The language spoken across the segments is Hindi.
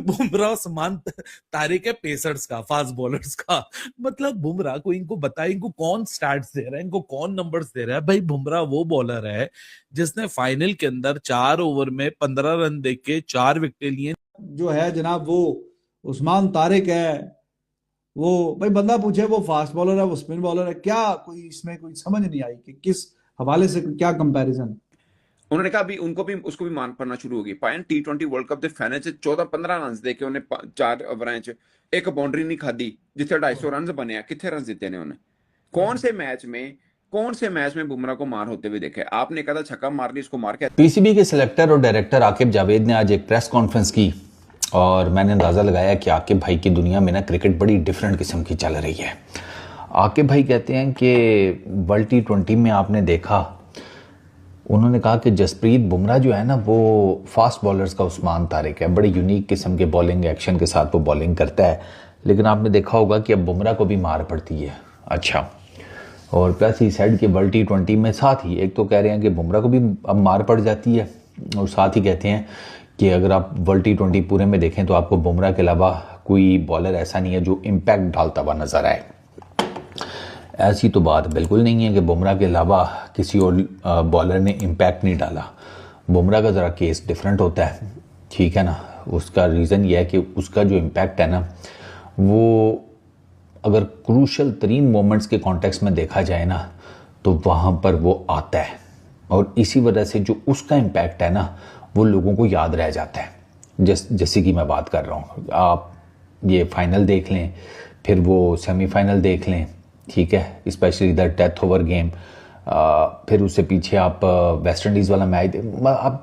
बुमराह उस्मान तारिक है पेसर्स का, फास्ट बॉलर्स का। मतलब बुमराह को, इनको बताए, इनको कौन स्टैट्स दे रहा है, इनको कौन नंबर्स दे रहा है? भाई बुमराह वो बॉलर है जिसने फाइनल के अंदर 4 ओवर में 15 रन देके 4 विकेट लिए। जो है जनाब वो उस्मान तारिक है। वो भाई बंदा पूछे वो फास्ट बॉलर है वो स्पिन बॉलर है, क्या कोई इसमें कोई समझ नहीं आई कि किस हवाले से क्या कंपैरिजन। उन्होंने कहा अभी उनको भी उसको भी मान पड़ना शुरू होगी। पायन T20 वर्ल्ड कप ਦੇ ਫਾਈਨਲ ਚ 14-15 ਰਨਸ ਦੇ ਕੇ ਉਹਨੇ 4 ਓਵਰਾਂ ਚ ਇੱਕ ਬਾਉਂਡਰੀ ਨਹੀਂ ਖਾਦੀ, जिथे 250 रन बने। कितने रन जीते ने उन्हें? कौन से मैच में बुमराह को मार होते हुए देखे? आपने कहा था छक्का मार ली, इसको मार के। पीसीबी के सिलेक्टर और डायरेक्टर आकिब जावेद ने आज एक प्रेस कॉन्फ्रेंस की और मैंने अंदाज़ा लगाया कि आकिब भाई की दुनिया में ना क्रिकेट बड़ी डिफरेंट किस्म की चल रही है। आकिब भाई कहते हैं कि वर्ल्ड T20 में आपने देखा, उन्होंने कहा कि जसप्रीत बुमराह जो है ना वो फास्ट बॉलर्स का उस्मान तारिक है, बड़ी यूनिक किस्म के बॉलिंग एक्शन के साथ वो बॉलिंग करता है। लेकिन आपने देखा होगा कि अब बुमराह को भी मार पड़ती है। अच्छा, और प्लस ही साइड के वर्ल्ड T20 में साथ ही एक तो कह रहे हैं कि बुमराह को भी अब मार पड़ जाती है, और साथ ही कहते हैं कि अगर आप वर्ल्ड T20 पूरे में देखें तो आपको बुमराह के अलावा कोई बॉलर ऐसा नहीं है जो इम्पैक्ट डालता हुआ नजर आए। ऐसी तो बात बिल्कुल नहीं है कि बुमराह के अलावा किसी और बॉलर ने इम्पैक्ट नहीं डाला। बुमराह का ज़रा केस डिफरेंट होता है, ठीक है ना। उसका रीज़न यह है कि उसका जो इम्पैक्ट है ना वो अगर क्रूशल तरीन मोमेंट्स के कॉन्टेक्स्ट में देखा जाए ना तो वहाँ पर वो आता है, और इसी वजह से जो उसका इम्पैक्ट है ना वो लोगों को याद रह जाता है। जैसे कि मैं बात कर रहा हूँ, आप ये फाइनल देख लें, फिर वो सेमीफाइनल देख लें, ठीक है, specially the death over game, फिर उससे पीछे आप वेस्ट इंडीज़ वाला मैच, आप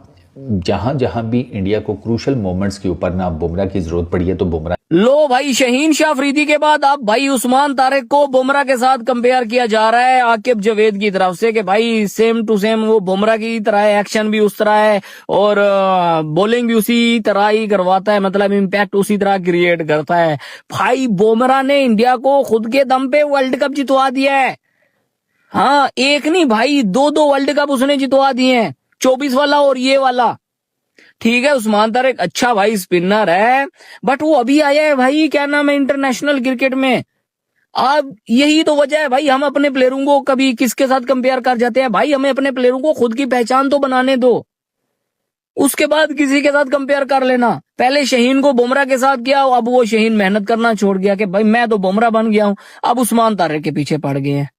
जहाँ जहाँ भी इंडिया को क्रूशल मोमेंट्स के ऊपर ना बुमराह की जरूरत पड़ी है तो बुमराह। लो भाई, शहीन शाह अफरीदी के बाद अब भाई उस्मान तारिक को बुमराह के साथ कंपेयर किया जा रहा है आकिब जावेद की तरफ से कि भाई सेम टू सेम वो बुमराह की तरह है, एक्शन भी उस तरह है और बॉलिंग भी उसी तरह ही करवाता है, मतलब इम्पैक्ट उसी तरह क्रिएट करता है। भाई बुमराह ने इंडिया को खुद के दम पे वर्ल्ड कप जितवा दिया है। हाँ, एक नहीं भाई, दो वर्ल्ड कप उसने जितवा दिए हैं, 24 वाला और ये वाला। ठीक है, उस्मान तारिक अच्छा भाई स्पिनर है, बट वो अभी आया है भाई, क्या नाम है, इंटरनेशनल क्रिकेट में। अब यही तो वजह है भाई, हम अपने प्लेयरों को कभी किसके साथ कंपेयर कर जाते हैं। भाई हमें अपने प्लेयरों को खुद की पहचान तो बनाने दो, उसके बाद किसी के साथ कंपेयर कर लेना। पहले शहीन को बुमराह के साथ किया, अब वो शहीन मेहनत करना छोड़ गया कि भाई मैं तो बुमराह बन गया हूं, अब उस्मान तारिक के पीछे पड़ गए हैं।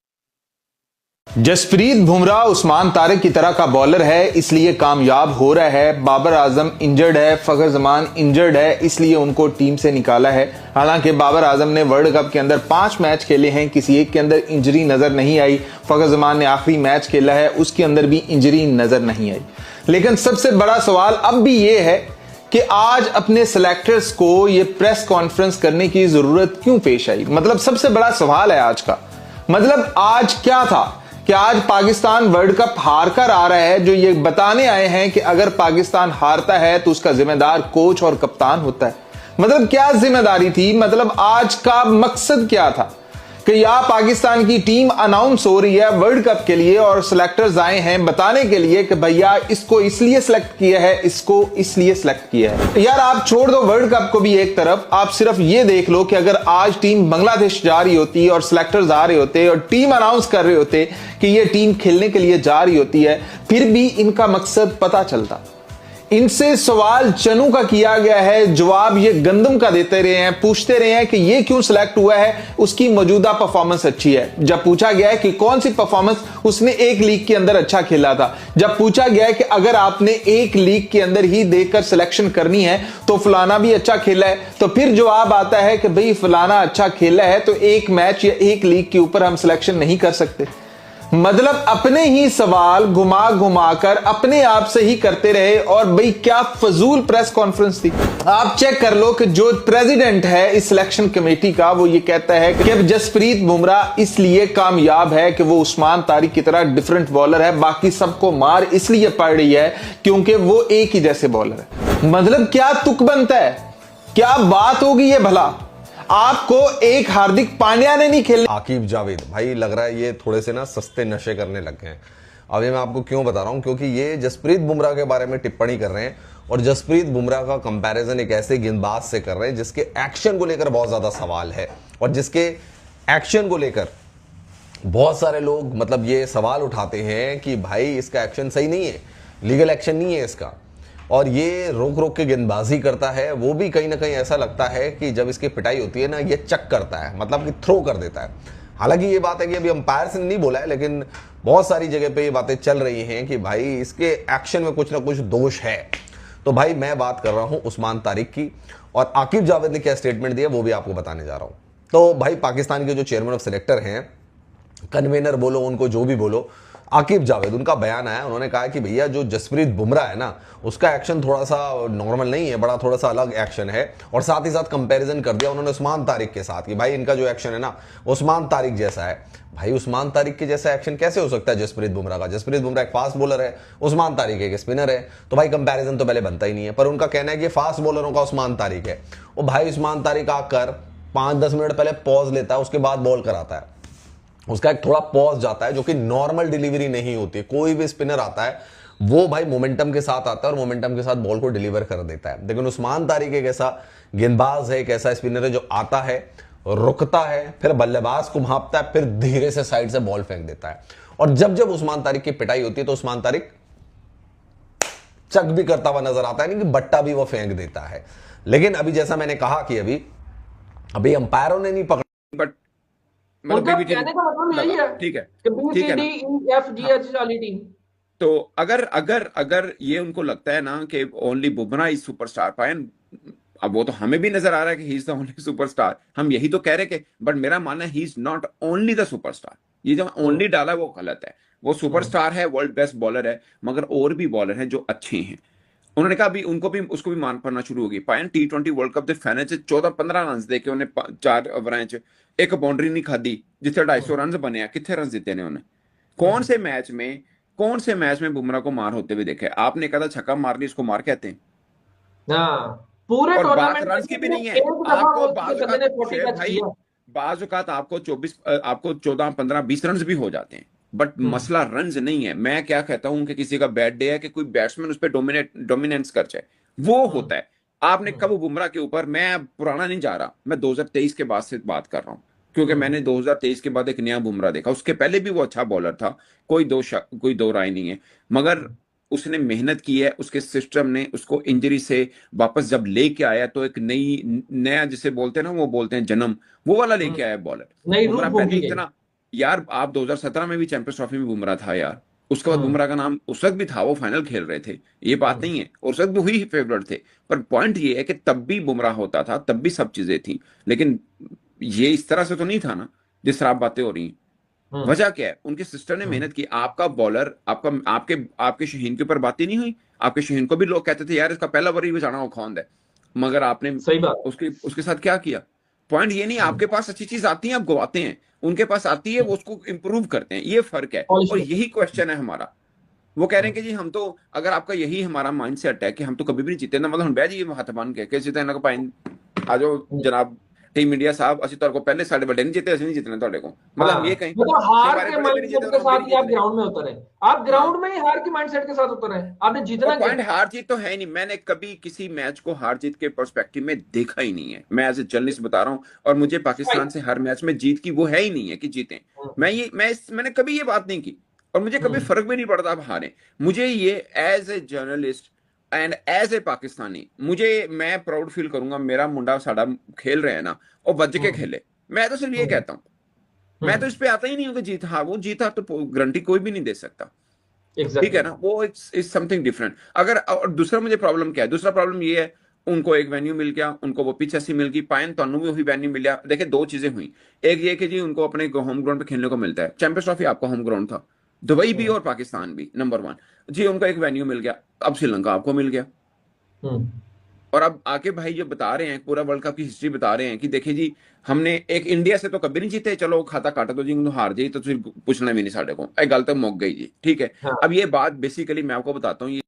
जसप्रीत बुमराह उस्मान तारिक की तरह का बॉलर है, इसलिए कामयाब हो रहा है। बाबर आजम इंजर्ड है, फखर जमान इंजर्ड है, इसलिए उनको टीम से निकाला है। हालांकि बाबर आजम ने वर्ल्ड कप के अंदर 5 मैच खेले हैं, किसी एक के अंदर इंजरी नजर नहीं आई। फखर जमान ने आखिरी मैच खेला है, उसके अंदर भी इंजरी नजर नहीं आई। लेकिन सबसे बड़ा सवाल अब भी ये है कि आज अपने सिलेक्टर्स को ये प्रेस कॉन्फ्रेंस करने की जरूरत क्यों पेश आई। मतलब सबसे बड़ा सवाल है आज का, मतलब आज क्या था कि आज पाकिस्तान वर्ल्ड कप हार कर आ रहा है, जो ये बताने आए हैं कि अगर पाकिस्तान हारता है तो उसका जिम्मेदार कोच और कप्तान होता है। मतलब क्या जिम्मेदारी थी, मतलब आज का मकसद क्या था कि या पाकिस्तान की टीम अनाउंस हो रही है वर्ल्ड कप के लिए और सिलेक्टर्स आए हैं बताने के लिए कि भैया इसको इसलिए सिलेक्ट किया है, इसको इसलिए सिलेक्ट किया है। यार आप छोड़ दो वर्ल्ड कप को भी एक तरफ, आप सिर्फ ये देख लो कि अगर आज टीम बांग्लादेश जा रही होती और सिलेक्टर्स आ रहे होते और टीम अनाउंस कर रहे होते कि ये टीम खेलने के लिए जा रही होती है, फिर भी इनका मकसद पता चलता। इनसे सवाल चनू का किया गया है, जवाब ये गंदम का देते रहे हैं, पूछते रहे हैं कि ये क्यों सिलेक्ट हुआ है, उसकी मौजूदा परफॉर्मेंस अच्छी है। जब पूछा गया है कि कौन सी परफॉर्मेंस उसने एक लीग के अंदर अच्छा खेला था, जब पूछा गया है कि अगर आपने एक लीग के अंदर ही देखकर सिलेक्शन करनी है तो फलाना भी अच्छा खेला है, तो फिर जवाब आता है कि भाई फलाना अच्छा खेला है तो एक मैच या एक लीग के ऊपर हम सिलेक्शन नहीं कर सकते। मतलब अपने ही सवाल घुमा घुमा कर अपने आप से ही करते रहे, और भाई क्या फजूल प्रेस कॉन्फ्रेंस थी। आप चेक कर लो कि जो प्रेसिडेंट है इस सिलेक्शन कमेटी का, वो ये कहता है कि जसप्रीत बुमराह इसलिए कामयाब है कि वो उस्मान तारिक की तरह डिफरेंट बॉलर है, बाकी सबको मार इसलिए पड़ रही है क्योंकि वो एक ही जैसे बॉलर है। मतलब क्या तुक बनता है, क्या बात होगी ये भला। आपको एक हार्दिक पांड्या ने नहीं खेला। आकिब जावेद भाई लग रहा है ये थोड़े से ना सस्ते नशे करने लग गए हैं। अब ये मैं आपको क्यों बता रहा हूं, क्योंकि ये जसप्रीत बुमराह के बारे में टिप्पणी कर रहे हैं और जसप्रीत बुमराह का कंपैरिजन एक ऐसे गेंदबाज से कर रहे हैं जिसके एक्शन को लेकर बहुत ज्यादा सवाल है और जिसके एक्शन को लेकर बहुत सारे लोग मतलब ये सवाल उठाते हैं कि भाई इसका एक्शन सही नहीं है, लीगल एक्शन नहीं है इसका, और ये रोक रोक के गेंदबाजी करता है। वो भी कहीं ना कहीं ऐसा लगता है कि जब इसकी पिटाई होती है ना, ये चक करता है, मतलब कि थ्रो कर देता है। हालांकि ये बात है कि अभी अंपायर ने नहीं बोला है, लेकिन बहुत सारी जगह पे ये बातें चल रही हैं कि भाई इसके एक्शन में कुछ ना कुछ दोष है। तो भाई मैं बात कर रहा हूं उस्मान तारिक की, और आकिब जावेद ने क्या स्टेटमेंट दिया वो भी आपको बताने जा रहा हूं। तो भाई पाकिस्तान के जो चेयरमैन ऑफ सिलेक्टर हैं, कन्वेनर बोलो उनको जो भी बोलो, आकिब जावेद, उनका बयान आया। उन्होंने कहा कि भैया जो जसप्रीत बुमराह है ना, उसका एक्शन थोड़ा सा नॉर्मल नहीं है, बड़ा थोड़ा सा अलग एक्शन है। और साथ ही साथ कंपैरिजन कर दिया उन्होंने उस्मान तारिक के साथ कि भाई इनका जो एक्शन है ना उस्मान तारिक जैसा है। भाई उस्मान तारिक के जैसा एक्शन कैसे हो सकता है जसप्रीत बुमराह का? जसप्रीत बुमराह एक फास्ट बॉलर है, उस्मान तारिक एक स्पिनर है, तो भाई कंपैरिजन तो पहले बनता ही नहीं है। पर उनका कहना है कि फास्ट बॉलरों का उस्मान तारिक है। और भाई उस्मान तारिक आकर 5-10 मिनट पहले पॉज लेता है, उसके बाद बॉल कराता है। उसका एक थोड़ा पॉज जाता है जो कि नॉर्मल डिलीवरी नहीं होती। कोई भी स्पिनर आता है वो भाई मोमेंटम के साथ आता है और मोमेंटम के साथ बॉल को डिलीवर कर देता है। लेकिन उस्मान तारिक एक ऐसा गेंदबाज है, एक ऐसा स्पिनर है जो आता है, रुकता है, फिर बल्लेबाज को भांपता है, फिर धीरे से साइड से बॉल फेंक देता है। और जब जब उस्मान तारिक की पिटाई होती है तो उस्मान तारिक चक भी करता हुआ नजर आता है, नहीं कि बट्टा भी वो फेंक देता है। लेकिन अभी जैसा मैंने कहा कि अभी अंपायरों ने नहीं पकड़ा, बट मतलब उनका BB कहने का मतलब यही है ठीक है, कि बी ठीक सी है डी ना। ई एफ जी हाँ, एच वाली टीम। तो अगर अगर अगर ये उनको लगता है ना कि ओनली बुमराह इज सुपरस्टार पायन, अब वो तो हमें भी नजर आ रहा है कि he is the only superstar, हम यही तो कह रहे कि, बट मेरा मानना है he is not only the superstar. ये जो ओनली डाला है वो गलत है। वो सुपरस्टार है, वर्ल्ड बेस्ट बॉलर है, मगर और भी बॉलर हैं जो अच्छे हैं। उन्होंने कहा अभी उनको भी उसको भी मान पड़ना शुरू होगी। पायन T20 वर्ल्ड कप ਦੇ ਫਾਈਨਲ 'ਚ 14-15 रन देके ਉਹਨੇ 4 ओवरां 'ਚ एक बाउंड्री नहीं खादी, जिथे 250 रन बने हैं। कितने रन जीते ने उन्हें? कौन से मैच में बुमराह को मार होते हुए देखे? आपने कहा था छक्का मार ली, इसको मार कहते हैं। हाँ, पूरे और बात टूर्नामेंट रन की भी नहीं है। आपको बाज बंदे ने 40 शेर टच भाई, किया। बाज औकात आपको 14, 15, 20 रन भी हो जाते हैं, बट मसला रन्स नहीं है। मैं क्या कहता हूं कि किसी का बैड डे है कि कोई बैट्समैन उस पर डोमिनेंस कर जाए, वो होता है। आपने कब बुमराह के ऊपर, मैं पुराना नहीं जा रहा, मैं 2023 के बाद से बात कर रहा हूं, क्योंकि मैंने 2023 के बाद एक नया बुमराह देखा। उसके पहले भी वो अच्छा बॉलर था, कोई दो राय नहीं है, मगर उसने मेहनत की है। उसके सिस्टम ने उसको इंजरी से वापस जब लेके आया तो एक नया जिसे बोलते हैं ना, वो बोलते हैं जन्म, वो वाला लेके आया बॉलर। नई रूह बुमराह फूंकी पहले गई। इतना, यार आप 2017 में भी चैंपियंस ट्रॉफी में बुमराह था यार। उसके बाद बुमराह का नाम उस वक्त भी था, वो फाइनल खेल रहे थे, ये बात नहीं है, उस वक्त भी हुई फेवरेट थे। पर पॉइंट ये है कि तब भी बुमराह होता था, तब भी सब चीजें थी, लेकिन ये इस तरह से तो नहीं था ना जिस तरह आप बातें हो रही हैं। वजह क्या है? उनके सिस्टर ने मेहनत की। आपका बॉलर, आपके शहीन के ऊपर बात ही नहीं हुई। आपके शहीन को भी लोग कहते थे यार इसका पहला ओवर ही बचाना वो खौंद है, मगर आपने सही बात। उसके साथ क्या किया? पॉइंट ये नहीं, आपके पास अच्छी चीज आती है आप गवाते हैं, उनके पास आती है वो उसको इंप्रूव करते हैं, ये फर्क है। और यही क्वेश्चन है हमारा। वो कह रहे हैं कि जी हम तो, अगर आपका यही हमारा माइंड सेट है कि हम तो कभी भी नहीं जीते ना, मतलब हम बह जी हाथ बन के जीते ना पाइन आ जाओ जनाब टीम इंडिया साहब, असि तुहाडे को पहले साडे बड़े नहीं जीते, असि नहीं जीतने तुहाडे को, मतलब हम ये कहें मतलब हार हमारे के बड़े भी नहीं माइंडसेट जीते के और हम भी साथ नहीं ही आप जीतने। ग्राउंड में उतरे। आप ग्राउंड में ही हार के माइंडसेट के साथ उतरे, आपने जीतना और क्या? पॉइंट हार जीत तो है ही नहीं। मैंने कभी किसी मैच को हार जीत के पर्सपेक्टिव में देखा ही नहीं है। मैं एज ए जर्नलिस्ट बता रहा हूं, और मुझे पाकिस्तान से हर मैच में जीत की वो है ही नहीं है कि जीतें। मैंने कभी ये बात नहीं की, और मुझे कभी फर्क भी नहीं पड़ता आप हारें। मुझे ये as a journalist and as a Pakistani, मैं प्राउड फील करूंगा मेरा मुंडा साडा खेल रहे हैं ना, और बज के खेले। मैं तो सिर्फ ये कहता हूं, मैं तो इस पे आता ही नहीं हूं कि जीत हार, वो जीत हार तो गारंटी कोई भी नहीं दे सकता। ठीक है ना, वो इज समथिंग डिफरेंट। अगर, और दूसरा मुझे प्रॉब्लम क्या है? दूसरा प्रॉब्लम ये है, उनको एक वेन्यू मिल गया, उनको वो पिच ऐसी मिल गई। पायन तनु भी वही वेन्यू मिला। देखिए दो चीजें हुई, एक ये कि जी उनको अपने होम ग्राउंड पे खेलने को मिलता है। चैंपियंस ट्रॉफी आपका होम ग्राउंड था, दुबई भी और पाकिस्तान भी, नंबर 1 जी, उनको एक वेन्यू मिल गया। अब श्रीलंका आपको मिल गया, और अब आके भाई जो बता रहे हैं, पूरा वर्ल्ड कप की हिस्ट्री बता रहे हैं कि देखिए जी हमने एक इंडिया से तो कभी नहीं जीते, चलो खाता काटा तो जी हार जाइए तो फिर पूछना भी नहीं साढ़े को, एक गल तो मुक गई जी। ठीक है, अब ये बात बेसिकली मैं आपको बताता हूँ,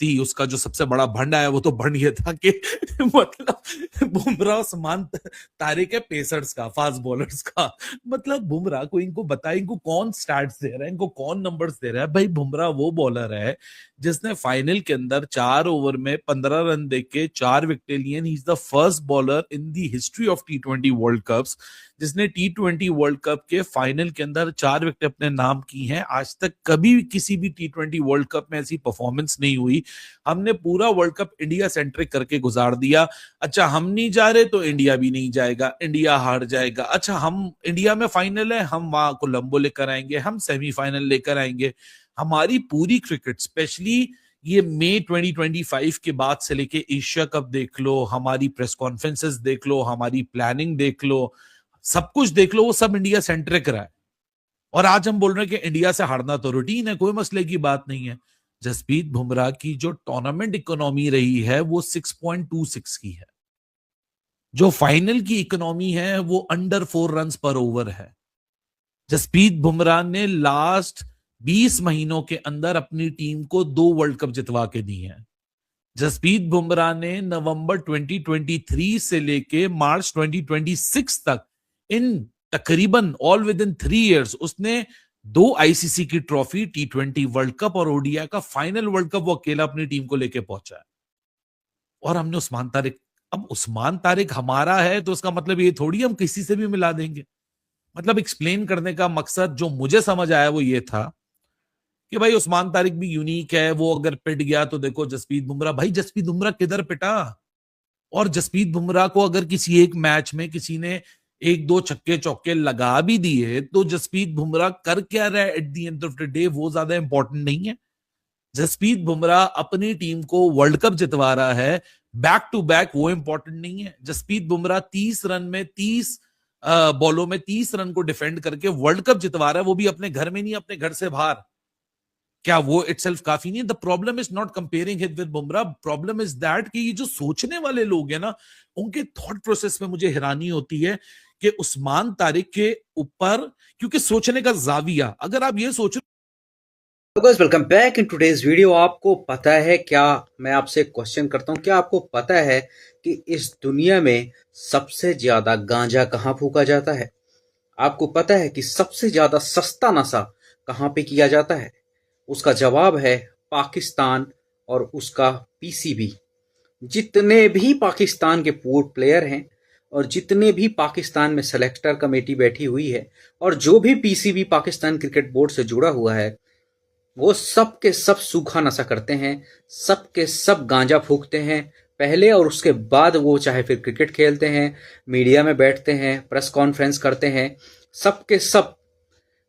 थी, उसका जो सबसे बड़ा भंड आया वो तो भंड ये था कि मतलब बुमराह उस्मान तारिक है पेसर्स का, फास्ट बॉलर्स का। मतलब बुमराह को इनको बताए, इनको कौन स्टैट्स दे रहा है, इनको कौन नंबर्स दे रहा है। भाई बुमराह वो बॉलर है जिसने फाइनल के अंदर 4 ओवर में 15 रन देके 4 विकेट लिए। He is the first bowler in the history of T20 world cups जिसने T20 वर्ल्ड कप के फाइनल के अंदर 4 विकेट अपने नाम की हैं। आज तक कभी किसी भी T20 वर्ल्ड कप में ऐसी परफॉर्मेंस नहीं हुई। हमने पूरा वर्ल्ड कप इंडिया सेंट्रिक करके गुजार दिया। अच्छा हम नहीं जा रहे तो इंडिया भी नहीं जाएगा, इंडिया हार जाएगा। अच्छा हम इंडिया में फाइनल है, हम वहां कोलंबो लेकर आएंगे, हम सेमीफाइनल लेकर आएंगे। हमारी पूरी क्रिकेट, स्पेशली ये मई 2025 के बाद से लेके एशिया कप देख लो, हमारी प्रेस कॉन्फ्रेंसेस देख लो, हमारी प्लानिंग देख लो, सब कुछ देख लो, वो सब इंडिया सेंट्रिक रहा है। और आज हम बोल रहे हैं कि इंडिया से हारना तो रूटीन है, कोई मसले की बात नहीं है। जसप्रीत बुमराह की जो टूर्नामेंट इकोनॉमी रही है वो 6.26 की है। जो फाइनल की इकोनॉमी है वो अंडर 4 रन पर ओवर है। जसप्रीत बुमराह ने लास्ट 20 महीनों के अंदर अपनी टीम को 2 वर्ल्ड कप जितवा के दी है। जसप्रीत बुमराह ने नवंबर 2023 से लेके मार्च 2026 तक इन तकरीबन ऑल विद इन 3 इयर्स उसने 2 आईसीसी की ट्रॉफी, T20 वर्ल्ड कप और ओडीआई का फाइनल वर्ल्ड कप वो अकेला अपनी टीम को लेके पहुंचा है। और हमने उस्मान तारिक, अब उस्मान तारिक हमारा है तो उसका मतलब ये थोड़ी हम किसी से भी मिला देंगे। मतलब एक्सप्लेन करने का मकसद जो मुझे समझ आया वो ये था कि भाई उस्मान तारिक भी यूनिक है, वो अगर पिट गया तो देखो जसप्रीत बुमराह, भाई जसप्रीत बुमराह किधर पिटा? और जसप्रीत बुमराह को अगर किसी एक मैच में किसी ने 1-2 छक्के चौके लगा भी दिए तो जसप्रीत बुमराह कर क्या रहा है at the end of the day वो ज्यादा इंपॉर्टेंट नहीं है। जसप्रीत बुमराह अपनी टीम को वर्ल्ड कप जितवा रहा है बैक टू बैक, वो इंपॉर्टेंट नहीं है। जसप्रीत बुमराह 30 रन में 30 बॉलों में 30 रन को डिफेंड करके वर्ल्ड कप जितवा रहा है, वो भी अपने घर में नहीं, अपने घर से बाहर। क्या वो इटसेल्फ काफी नहीं? The problem is not comparing him with Bumrah, problem is that कि ये जो सोचने वाले लोग हैं ना, उनके थॉट प्रोसेस में मुझे हैरानी होती है कि उस्मान तारिक के ऊपर, क्योंकि सोचने का जाविया, अगर आप ये सोच guys welcome back in today's video. आपको पता है क्या, मैं आपसे एक क्वेश्चन करता हूं, क्या आपको पता है कि इस दुनिया में सबसे ज्यादा गांजा कहां फूका जाता है? आपको पता है कि सबसे ज्यादा सस्ता नशा कहां पे किया जाता है? उसका जवाब है पाकिस्तान और उसका पीसीबी। जितने भी पाकिस्तान के पूर्व प्लेयर हैं और जितने भी पाकिस्तान में सेलेक्टर कमेटी बैठी हुई है और जो भी पीसीबी पाकिस्तान क्रिकेट बोर्ड से जुड़ा हुआ है, वो सब के सब सूखा नशा करते हैं, सब के सब गांजा फूकते हैं पहले, और उसके बाद वो चाहे फिर क्रिकेट खेलते हैं, मीडिया में बैठते हैं, प्रेस कॉन्फ्रेंस करते हैं, सब के सब।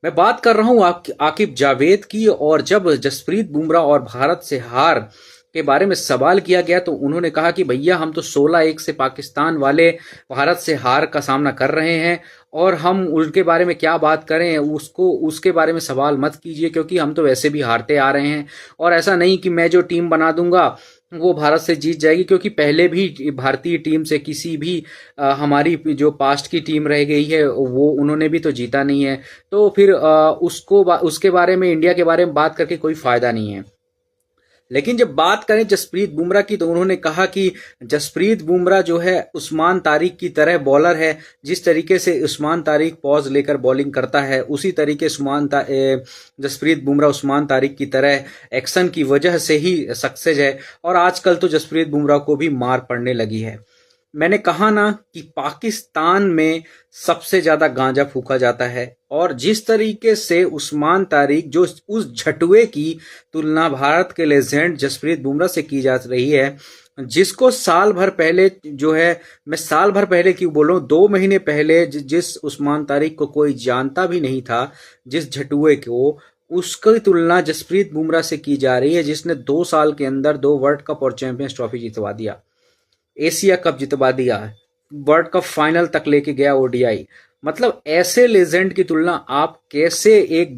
मैं बात कर रहा हूं आकिब जावेद की। और जब जसप्रीत बुमराह और भारत से हार के बारे में सवाल किया गया तो उन्होंने कहा कि भैया हम तो 16-1 से पाकिस्तान वाले भारत से हार का सामना कर रहे हैं और हम उनके बारे में क्या बात करें, उसके बारे में सवाल मत कीजिए क्योंकि हम तो वैसे भी हारते आ रहे हैं। और ऐसा नहीं कि मैं जो टीम बना दूंगा वो भारत से जीत जाएगी, क्योंकि पहले भी भारतीय टीम से किसी भी हमारी जो पास्ट की टीम रह गई है वो उन्होंने भी तो जीता नहीं है। तो फिर उसके बारे में, इंडिया के बारे में बात करके कोई फायदा नहीं है। लेकिन जब बात करें जसप्रीत बुमराह की तो उन्होंने कहा कि जसप्रीत बुमराह जो है उस्मान तारिक की तरह बॉलर है। जिस तरीके से उस्मान तारिक पॉज लेकर बॉलिंग करता है उसी तरीके जसप्रीत बुमराह उस्मान तारिक की तरह एक्शन की वजह से ही सक्सेस है। और आजकल तो जसप्रीत बुमराह को भी मार पड़ने लगी है। मैंने कहा ना कि पाकिस्तान में सबसे ज्यादा गांजा फूका जाता है, और जिस तरीके से उस्मान तारिक, जो उस झटुए की तुलना भारत के लेजेंड जसप्रीत बुमराह से की जा रही है, जिसको साल भर पहले जो है, मैं साल भर पहले क्यों बोल रहा हूं, 2 महीने पहले जिस उस्मान तारिक को कोई जानता भी नहीं था, जिस झटुए को, उसकी तुलना जसप्रीत बुमराह से की जा रही है, जिसने 2 साल के अंदर 2 वर्ल्ड कप और चैंपियंस ट्रॉफी जितवा दिया, एशिया कप जितवा दिया, वर्ल्ड कप फाइनल तक लेके गया ओडीआई। मतलब ऐसे लेजेंड की तुलना आप कैसे एक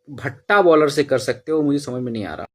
भट्टा बॉलर से कर सकते हो, मुझे समझ में नहीं आ रहा।